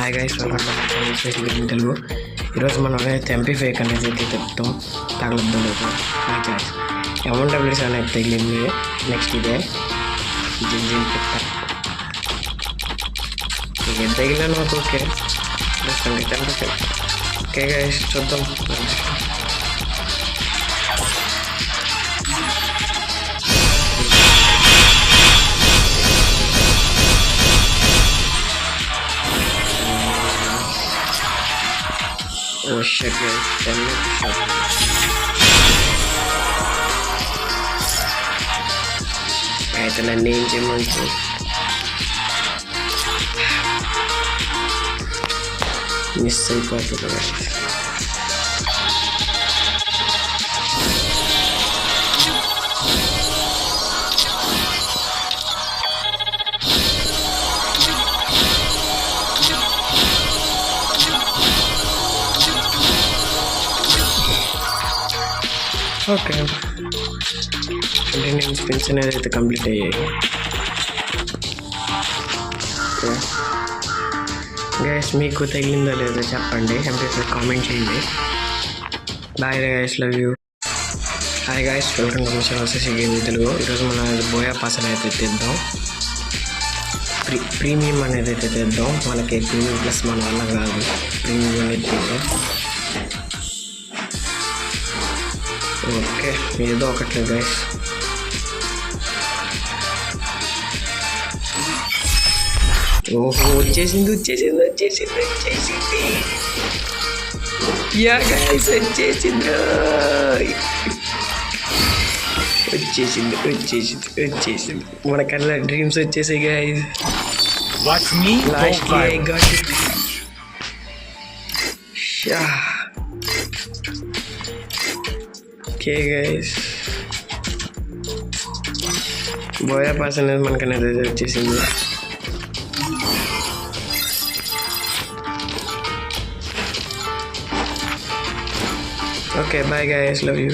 Hi guys, welcome to my channel special in Telugu. ఈరోజు మనం అయితే ఎంపీ ఫేక్ అనేది అయితే చెప్తాం. తగలద్దాం హాయ్ గైస్. MWC అనేది తగిలింది. నెక్స్ట్ ఇదే జింజిన్ పెట్ట ఇక తగిలాను మాకు. ఓకే ప్రస్తుతానికి ఎంపీ ఫేక్. ఓకే గైస్, చూద్దాం. Oh shit, guys, 10 minutes. అయితే నన్ను ఏం చేయమంటారు? మిస్ అయిపోతుంది guys. ఓకే, 29 స్పిన్స్ అనేది అయితే కంప్లీట్ అయ్యాయి. గైస్, మీకు తగిలిందో లేదో చెప్పండి, ఎంపీ కామెంట్ చేయండి. Bye guys, love you. Hi guys, welcome to my channel special in Telugu. ఈరోజు మనం బోయా పాస్ అనేది తెద్దాం. ప్రీమియం అనేది అయితే తెద్దాం. మనకి ప్రీమియం ప్లస్ మన వల్ల కాదు, ప్రీమియం అనేది తెద్దాం. ఓకే, ఏదో ఒకట్లేదు గైస్. ఓహో, వచ్చేసింది. యా గైస్, వచ్చేసింది. మన కళ్ళ డ్రీమ్స్ వచ్చేసాయి guys. Lastly I got it. Okay guys, బోయా పాస్ అనేది మనకు అనేది వచ్చేసింది. Okay bye guys, love you.